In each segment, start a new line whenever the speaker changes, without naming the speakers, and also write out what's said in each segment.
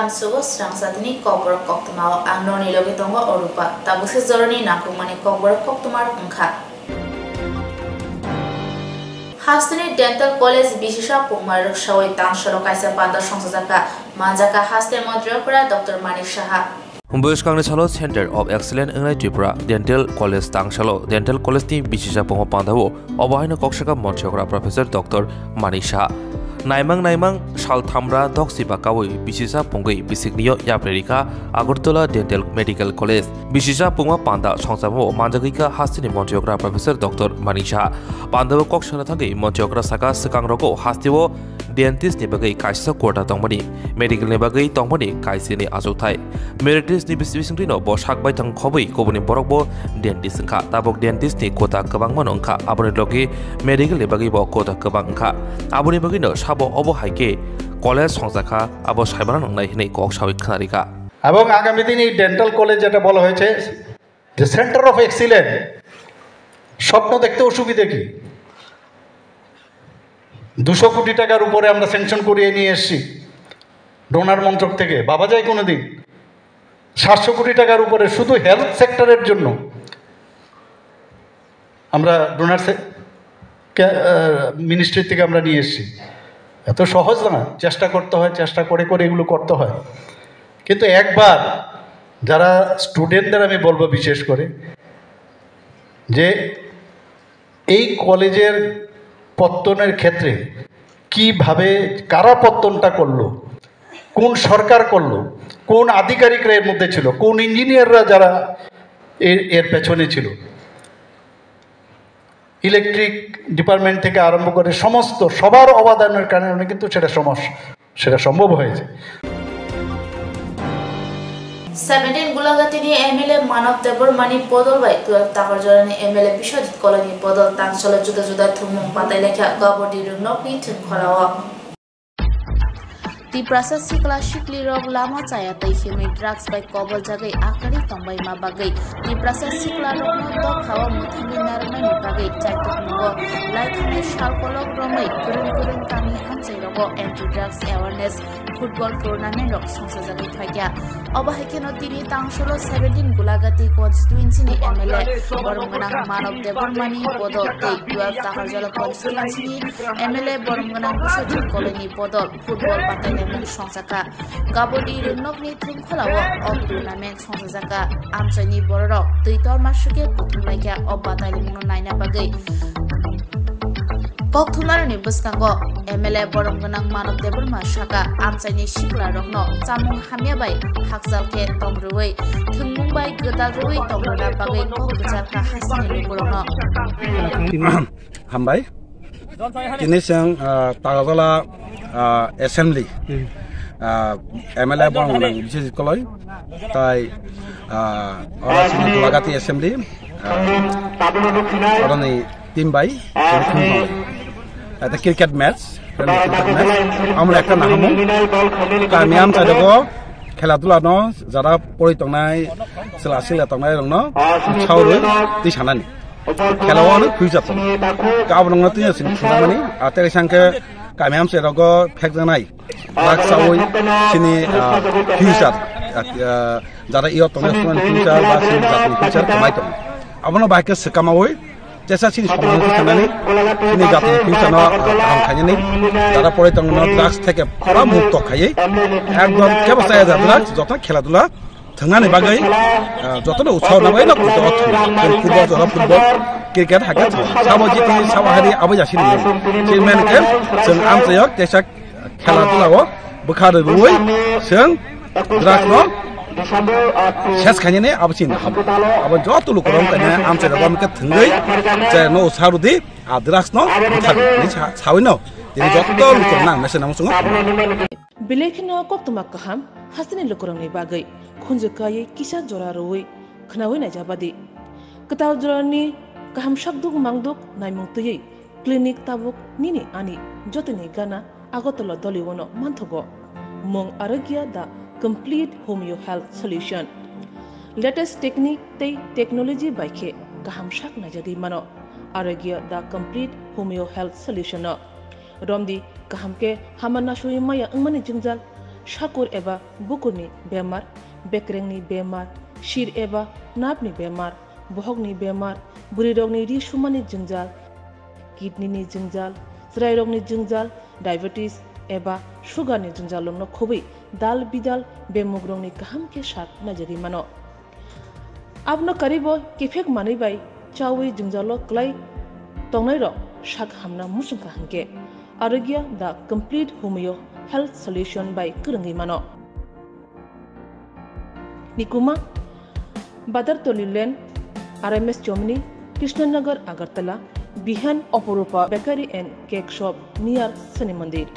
Tamsugo Strang Satani Kobor Koktumao Anoni Logitongo Orupa Tabusi Zoroni Nakumani Kobor Koktumar Unka Hastini Dental College Bishisha Pumar Shawai Tangshalo Kaisa Panda Shonsaka Manjaka Haste Modropra Dr. Manik Shaha
Humbush Kangni Chalo Center of Excellence in Tripura Dental College Tangshalo Dental College Team Bishisha Pumar Pandavo Obaina Kokshaka Montreal Professor Dr. Manik Shaha Naimang Shal Thamra Doxiba Kawi Bishisha Pungi Bisigniyo Yaprika Agartala Dental Medical College Bishisha Puma Panda Shongsamo Manjagika Hastini Montreal Professor Dr. Manik Shaha Pandavo Kokshana Tangi Montreal Saka Sakangroko Hastivo Dentist Nibagai Kaisa Kota Tongmani Medical Nibagai Tongmani Kaisini Azutai Meritis Nibisino Boshak by Tang Kobi Kobuni Borokbo Dentist Nka Tabok Dentist Ni Kota Kabang Manonka Abonilogi Medical Nibagi Bo Kota Kabangka Abonibagino Shabo Obo Haike College Hongsaka Abo Shaibaran Nai Kok Shawik Kanarika
এবং আগামী দিনে dental college যেটা বলা হয়েছে যে centre of excellence স্বপ্ন দেখতে অসুবিধা কি 200 কোটি টাকার উপরে আমরা স্যাংশন করিয়ে নিয়ে এসেছি ডোনার মন্ত্রক থেকে ভাবা যায় কোনোদিন 700 কোটি টাকার উপরে শুধু হেলথ সেক্টরের জন্য আমরা ডোনার মিনিস্ট্রি থেকে আমরা নিয়ে এসেছি এত সহজ না চেষ্টা করতে হয় চেষ্টা করে করে এগুলো করতে হয় কিন্তু একবার যারা স্টুডেন্টদের আমি বলবো বিশেষ করে যে এই কলেজের পত্তনের ক্ষেত্রে কিভাবে কারা পত্তনটা করলো কোন সরকার করলো কোন আধিকারিকরা এর মধ্যে ছিল কোন ইঞ্জিনিয়াররা যারা এর পেছনে ছিল ইলেকট্রিক ডিপার্টমেন্ট থেকে আরম্ভ করে সমস্ত সবার অবদানের কারণে কিন্তু সেটা সম্ভব হয়েছে
17 Gulagatini MLA Manov Debor Mani Podol by 12 Takarjani MLA Bishop Colony Podol Tanshala Juda Juda Tumum Pataleka Gabodi Nokni Tim Kolawa The process classically rog lama chaya tai himi drugs by kobol jagai akari tombai ma bagai the process kla rog no dog hawa muthami narmai ni bagai chaituk no laithami shalkolok romai kurun kami hamchai rogo anti drugs awareness football tournament rog songsa jagai thagya obahikeno tini tangsholo 17 Gulagati constituency ni MLA Boromganang Manov Debormani Podol tei 12 Taharjala constituency ni MLA Boromganang Bishop Colony Podol football patai Songsaka Gabodi Nokni Trinkholawa of tournament Songsaka Amchani Borok Twitter Masuke Putumlaika of Battalion Naina Bagai Koktumar ni Buskango MLA Boromganang Manov Debor Mashaka Amchani Shikla Rokno Samung Hamyabai Hakzalke Tomruwei Thungmungbai Gadalruwei Tomruna Bagai Kokjalka Hasni Borokno
Hambai Kini sang Tagala assembly MLA Boromganang Bishish Koloi Tai Orasini Gulagati assembly Orani team by the cricket match আমরা একটা নামো কামিয়াম চাইদগো খেলাধুলা ন যারা পড়ি তংনাই সেলাসিলা তংনাই রং ন ছাউরো তি সানানি খেলাওয়ানো future গাবনং তি সিন সুমানি আতে সংকে কামিয়াম চাইদগো ফেক জানাই রাকসাওই সিনি ফিউচার যারা ইয় তংনাই সুমান ফিউচার বা সিন জাতি ফিউচার কামাই তং আবনো বাইকে সেকামাওই Jasa sini semuanya sebenarnya ini jatuh fungsi no angkanya nih, cara politik no drugs take para muktok kaya, ekdom keba saya drugs, jatuh kela dulu, tengah nih bagai, jatuh no usaha nabai no football, cricket hakat, sama jadi sama hari apa jadi sini, sini kan, sen am saya jasa kela dulu, bukan dulu, sen drugs no. শেষ খাইনে নে আবসিন আবার যত লোক রং কানে আমছে রকমকে থঙ্গই যে no সারুদি আদ্রাস ন সাউই ন তিনি যত লোক না মেসে নাম সঙ্গ
বিলেখিনো কক্তমা কাহাম হাসিনি লোকরংনি বাগৈ খুনজকাই কিসা জরা রই খনাওই নাইজাবাদি কতাও জরানি কাহাম শাকদুক মাংদুক নাইমুতयै ক্লিনিক তাবুক নিনি আনি যতনি গানা আগতল দলিওনো মানথগো মং আরোগ্য দা Complete Homeo Health Solution. Latest technique tei technology baike kaham shak na jadi mano. Aragya the Complete Homeo Health Solution. Romdi kaham ke hamana shui maya ngmani jingjal साकुर एबा बुकुरनि बेमार बेक्रेंनि बेमार शिर एबा नाबनि बेमार बहगनि बेमार बुरि रगनि रिसुमानि जंजाल किडनीनि जंजाल ज्राय रगनि जंजाल डायबिटीज एबा सुगारनि जंजालनो खुबै दाल बिदाल बेमुग्रंनि गाहाम के साथ नजरि मानो आपनो करीबो किफेक मानै बाय चावै जंजालो क्लाय तंनाय रो साक हामना मुसुंखा हंके Arogya the complete homeo health solution बाय करंगै मानो निकुमा बादर तोलिलेन आरएमएस चोमनी कृष्णनगर अगरतला बिहान Aparupa bakery and cake shop near Shani Mandir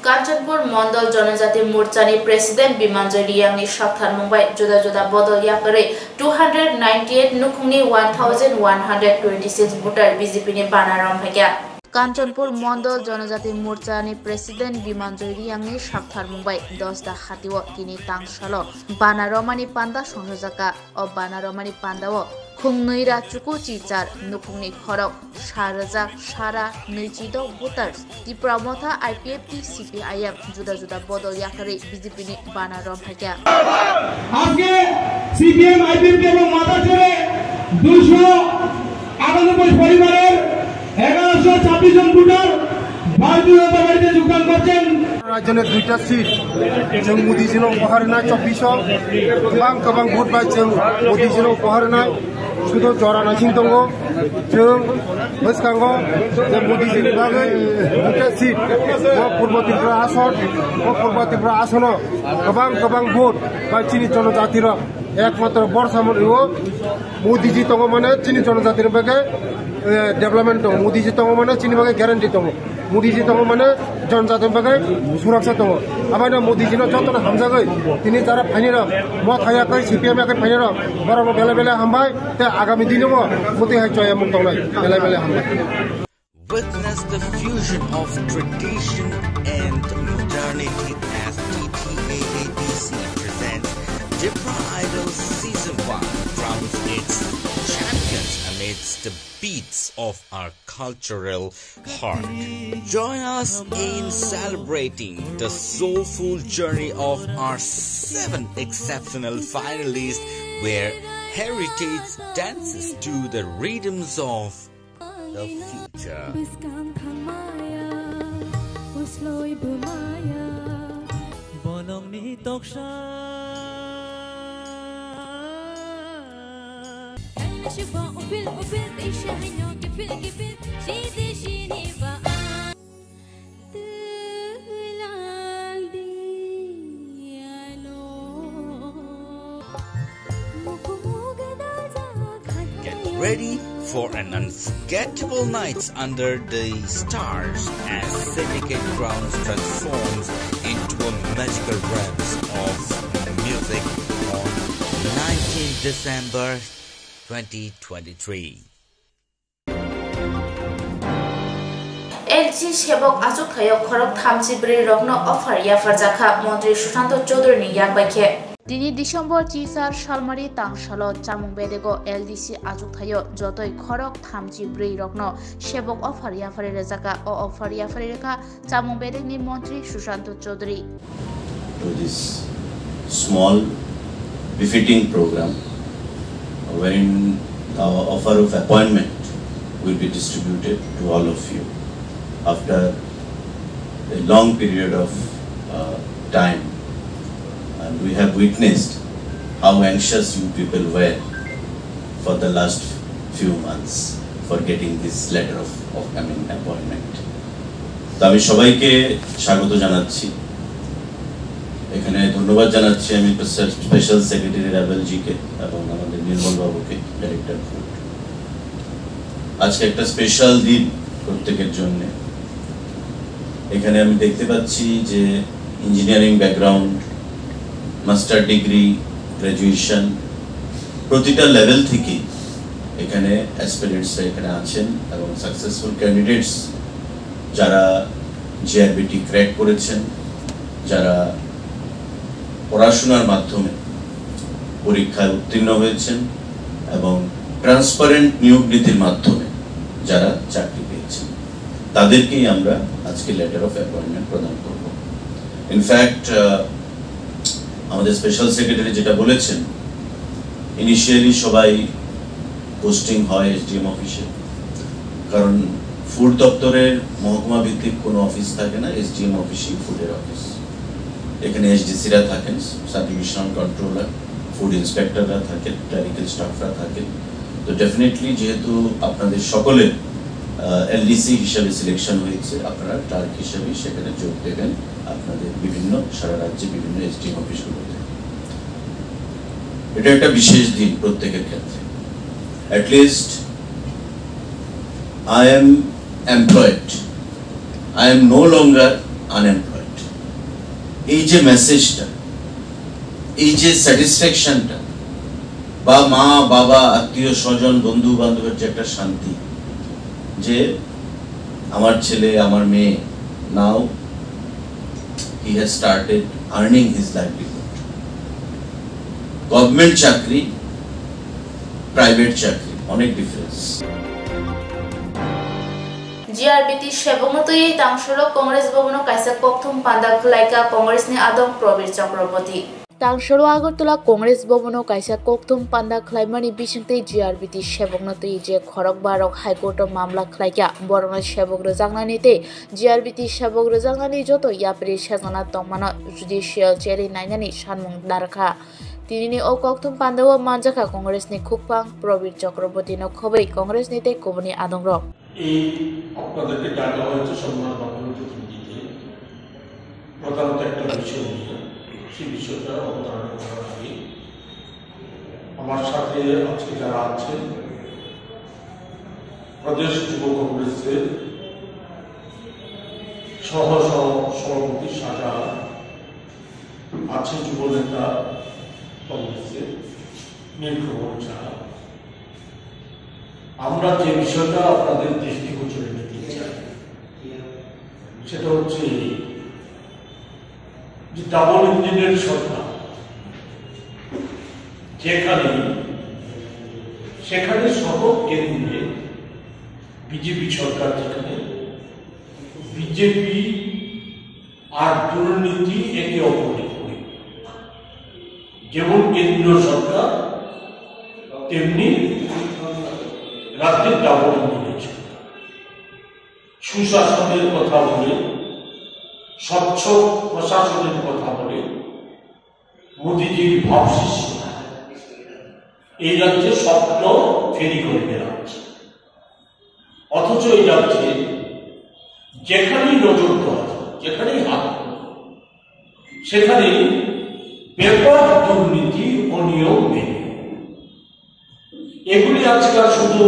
Kanchanpur मंडल जनजाति मोर्चानि प्रेसिडेंट बिमानजय रियांगनि साबथान मुंबाई जुदा जुदा बदल याकरे 298 नुखुंनि 1126 भोटार बीजेपी नि बानाराम भाग्या कांचनपुर मंडल जनजाति मोर्चानि प्रेसिडेंट बिमानजय रियांगनि साबथान मुंबाई 10 दा हातिव तिनि तांसालो बानारमानि पांडा संयोजका अ बानारमानि पांडाओ खुंनैरा चुकु चिचार नुखुंनि खरक सारजा सारा नैजिद भोटार्स त्रिपुरा मथा आईपीएफटी सीपीआईएम जुदा जुदा बदल याकरे बीजेपी नि बानारम भाग्या
আজকে সিপিএম আইপিএফটি এবং মাথা ছেড়ে 298 পরিবারের 1126 জন ভোটার ভারতীয় জনতা পার্টিতে যোগদান করছেন
राज्य दुईटा सीट जों मोदीजी उपहार होनाय 24 गोबां भोट बाय जों मोदीजी उपहार होनाय शुद्ध जरा नायसिं दङ जों गोसोखाङो जे मोदीजी बागै दुईटा सीट पूर्व त्रिपुरा आसन गोबां भोट बाय चीनी जनजातिर एकमात्र बर्षामन मोदीजी दङ माने चीनी जनजातिर बागै डेभलपमेंट दङ मोदीजी दङ माने चीनी बागै ग्यारेंटी दङ मोदीजी दङ माने जनजाति बागै सुरक्षा दङ आबानो मोदीजीनो जतन हामजागै दिनै जारा फाइनेर म थायाखै सीपीएम याखै फाइनेर बराबर बेले बेले हामबाय ते आगामी दिनाव मोदी हाय जय मुं दंनाय बेले बेले हामबाय
Witness the fusion of tradition and modernity as TTAADC presents Dipra Idol Season 1 crowns its champions amidst the beats of our cultural heart. Join us in celebrating the soulful journey of our 7 exceptional finalists where heritage dances to the rhythms of the future. Get ready for an unforgettable night under the stars as Syndicate Grounds transforms into a magical realms of music on 19th December 2023.
LG सेबक आजुक थायो खरक थामजिब्रै रग्न अफार याफार जाखा मन्त्री सुशान्त चौधुरीनि यागबायखे दिनै December 4 सालमारि तांसालो चामुं बेदेगो LDC आजुक थायो जतय खरक थामजिब्रै रग्न सेबक अफार याफारे जाखा अ अफार याफारे रेखा चामुं बेदेगनि मन्त्री Sushant Chaudhuri
to this small befitting program wherein the offer of appointment will be distributed to all of you after a long period of time, and we have witnessed how anxious you people were for the last few months for getting this letter of appointment. তো আমি সবাইকে স্বাগত জানাচ্ছি, এখানে ধন্যবাদ জানাচ্ছি আমি special secretary রাবেল GK এবং আমাদের নির্মল বাবুকে, ডাইরেক্টর ফুড। আজকে একটা স্পেশাল দিন প্রত্যেকের জন্য। এখানে আমি দেখতে পাচ্ছি যে engineering background, master degree, graduation প্রতিটা লেভেল থেকে এখানে অ্যাসপিরেন্টসরা এখানে আছেন এবং সাকসেসফুল ক্যান্ডিডেটস যারা জিআরবিটি ক্র্যাক করেছেন, যারা পড়াশোনার মাধ্যমে পরীক্ষায় উত্তীর্ণ হয়েছেন এবং ট্রান্সপারেন্ট নিয়োগ নীতির মাধ্যমে যারা চাকরি পেয়েছেন, তাদেরকেই আমরা আজকে লেটার অফ অ্যাপয়েন্টমেন্ট প্রদান করব। ইনফ্যাক্ট আমাদের স্পেশাল সেক্রেটারি যেটা বলেছেন, ইনিশিয়ালি সবাই পোস্টিং হয় এসডিএম অফিসে, কারণ ফুড দপ্তরের মহকুমা ভিত্তিক কোনো অফিস থাকে না, এসডিএম অফিসই ফুডের অফিস। এখানে এসডিসিরা থাকেন, সাব ডিভিশনাল কন্ট্রোলার, ফুড ইন্সপেক্টররা থাকেন, ক্লারিক্যাল স্টাফরা থাকেন। তো ডেফিনেটলি যেহেতু আপনাদের সকলের এলডিসি হিসাবে সিলেকশন হয়েছে, আপনারা ক্লার্ক হিসাবে সেখানে যোগ দেবেন আপনাদের বিভিন্ন সারা রাজ্যে বিভিন্ন এসডিএম অফিসগুলোতে। এটা একটা বিশেষ দিন প্রত্যেকের ক্ষেত্রে। At least I am employed. I am no longer unemployed. এই যে মেসেজটা, এই যে স্যাটিসফ্যাকশনটা, বা মা বাবা আত্মীয় স্বজন বন্ধু বান্ধবের যে একটা শান্তি, যে আমার ছেলে আমার মেয়ে নাও he has started earning his livelihood. Government চাকরি, প্রাইভেট চাকরি অনেক ডিফারেন্স।
জিআরবিটি সেবংতই তাংশলো কংগ্রেস ভবন কাইসা ককথুম পান্দা খুলাইকা কংগ্রেসনি আদং প্রবীর চক্রবর্তী তাংশলো আগরতলা কংগ্রেস ভবন কাইসা ককথুম পান্দা খলাইমানি বিসিংতই জিআরবিটি সেবংতই যে খরক বারক হাইকোর্ট মামলা খলাইকা বরং সেবক রজাংনানিতে জিআরবিটি সেবক রজাংনানি যত ইয়াপ্রি সেজানা তংমানা জুডিশিয়াল চেরি নাইনানি সানমুং দারখা তিনি ও ককথুম পান্দাও মানজাখা কংগ্রেসনি খুকপাং প্রবীর চক্রবর্তী নখবই কংগ্রেস নিতে কবনি আদং রক
এই আপনাদেরকে ডাকা হয়েছে সম্মান বাংলাদেশ দিতে প্রধানত একটা বিষয় নিয়ে, সেই বিষয়টা অবতারণা করার আগে আমার সাথে আজকে যারা আছেন প্রদেশ যুব কংগ্রেসের সহ সভাপতি শাখা আছে, যুব নেতা কংগ্রেসের নীলকমল সাহা। আমরা যে বিষয়টা আপনাদের দৃষ্টিগোচরে নিতে চাই সেটা হচ্ছে যে ডাবল ইঞ্জিনের সরকার সেখানে সব কেন্দ্রে বিজেপি সরকার, যেখানে বিজেপি আর দুর্নীতি একে অপরের করে, যেমন কেন্দ্রীয় সরকার তেমনি রাজ্যের ডাবল ইঞ্জিনের সরকার। সুশাসনের কথা বলে, স্বচ্ছ প্রশাসনের কথা বলে মোদীজির ভাবশিষ্য এই রাজ্যে স্বপ্ন ফেরি করে বেড়াচ্ছে। অথচ এই রাজ্যে যেখানেই নজর দেওয়া যায়, যেখানেই হাত সেখানেই ব্যাপক দুর্নীতি অনিয়ম মেনে। এগুলি আজকাল শুধু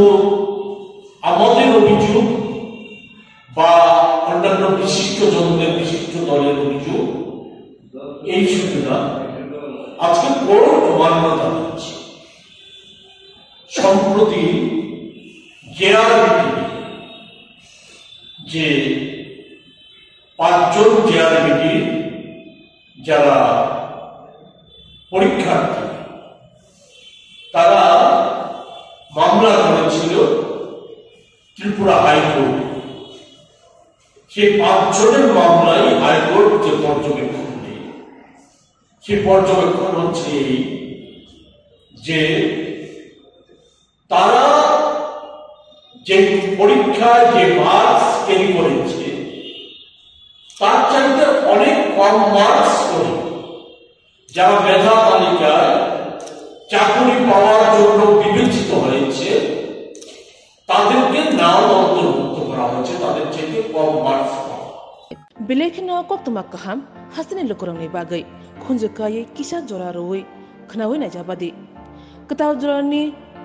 আমাদের অভিযোগ বা অন্যান্য বিশিষ্ট জনদের বিশিষ্ট দলের অভিযোগ, এই শুধু না, আজকে বড় মান্যতা দিচ্ছে। সম্প্রতি জেআরবিটি যে 5 জন জেআরবিটি যারা পরীক্ষার্থী, তারা মামলা করেছিল ত্রিপুরা হাইকোর্ট। সেই 5 জনের মামলায় হাইকোর্ট যে পর্যবেক্ষণ দেয়, সেই পর্যবেক্ষণ হচ্ছে এই যে তারা যে পরীক্ষায় যে মার্কস ক্যারি করেছে তার চাইতে অনেক কম মার্কস করে যারা মেধা তালিকায় চাকরি পাওয়ার জন্য বিবেচিত হয়েছে তাদেরকে নাম অন্তর্ভুক্ত করা হয়েছে, তাদের চাইতে কম মার্কস পাওয়া।
Bilekhino koktuma kaham hasini lokorongni bagai khunjukai kisa jora roi khnawi na jabadi kataw jorani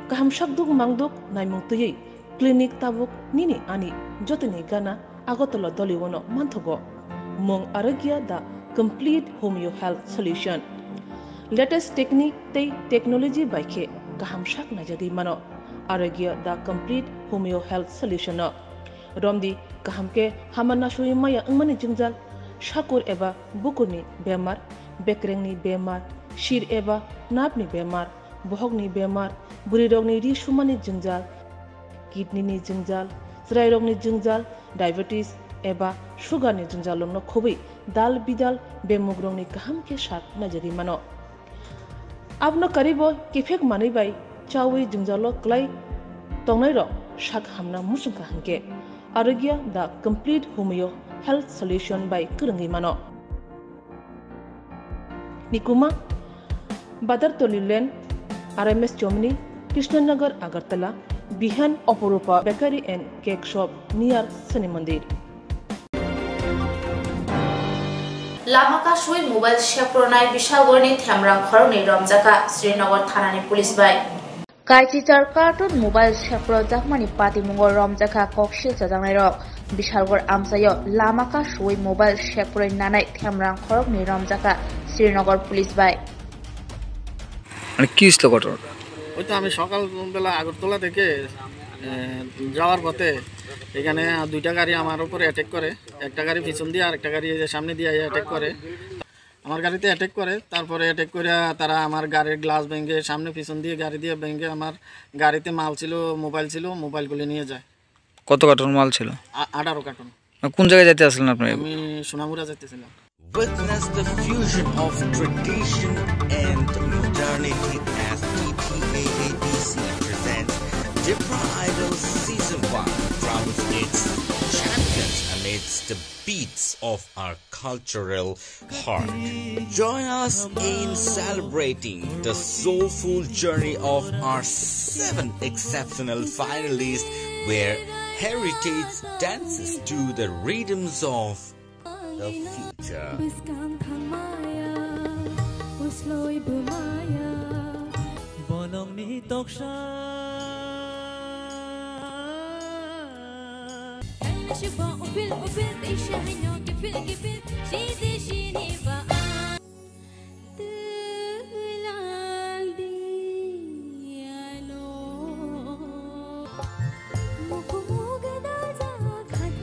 kaham shakduk mangduk naimungtui clinic tabuk nini ani jotini gana agotolo doliwono manthogo mong arogya the complete homeo health solution latest technique tei technology baikhe kaham shak na jagi mano arogya the complete homeo health solution romdi kahamke hamana shui maya angmani jingjal shakur eba bukurni bemar bekrengni bemar shir eba napni bemar bohogni bemar burirogni ri shumani jingjal kidney ni jingjal srai rogni jingjal diabetes एबा सुगारनि जुंजालंनो खोबै दाल बिदाल बेमुग्रंनि गाहाम के साक नजरि मानो आपनो करीबो केफेक मानैबाय चावै जुंजालो क्लाय तंनाय र साक हामना मुसुंखा हंके Arogya the complete homeo health solution बाय करंगै मानो निकुमा बादर तोलिलेन RMS चोमनी कृष्णनगर अगरतला बिहान Aparupa bakery and cake shop near Shani Mandir
लामाका सुई मोबाइल शेप्रनाय बिशागरनि थेमरा खरंनि रमजाका श्रीनगर थानानि पुलिस बाय काइटिटार कार्टून मोबाइल शेप्रो जाकमानि पार्टी मुंगो रमजाका कक्षिल जाजांनाय रक बिशालगर आमसायो लामाका सुई मोबाइल शेप्रोय नानाय थेमरा खरंनि रमजाका श्रीनगर पुलिस बाय
মানে কি ছিল ঘটনা?
ওই তো আমি সকালবেলা আগরতলা থেকে যাওয়ার পথে এখানে দুইটা গাড়ি আমার উপরে অ্যাটাক করে, একটা গাড়ি পিছন দিয়ে আর একটা গাড়ি সামনে দিয়ে অ্যাটাক করে। আমার গাড়িতে অ্যাটাক করে, তারপরে অ্যাটাক করে তারা আমার গাড়ির গ্লাস ভেঙে সামনে পিছন দিয়ে গাড়ি দিয়ে ভেঙে আমার গাড়িতে মাল ছিল, মোবাইল ছিল, মোবাইলগুলি নিয়ে যায়।
কত কার্টন মাল ছিল?
18 কার্টন।
কোন জায়গায় যেতে আসলেন আপনি?
আমি Sonamura যেতেছিলাম।
Witness the fusion of tradition and modernity as TTAADC presents Dipra Idol Season 1 crowns its champions amidst the beats of our cultural heart. Join us in celebrating the soulful journey of our 7 exceptional finalists where heritage dances to the rhythms of the future.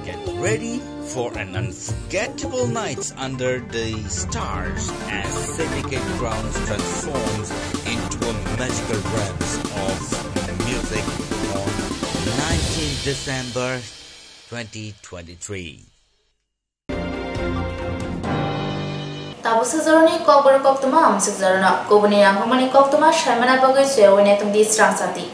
Get ready for an unforgettable night under the stars as Syndicate Grounds transforms into a magical realms of music on 19 December 2023.
Tabu sezoroni kobor koktuma am sezorona kobuni angmani koktuma shamana bagai sewane tumdi strang sati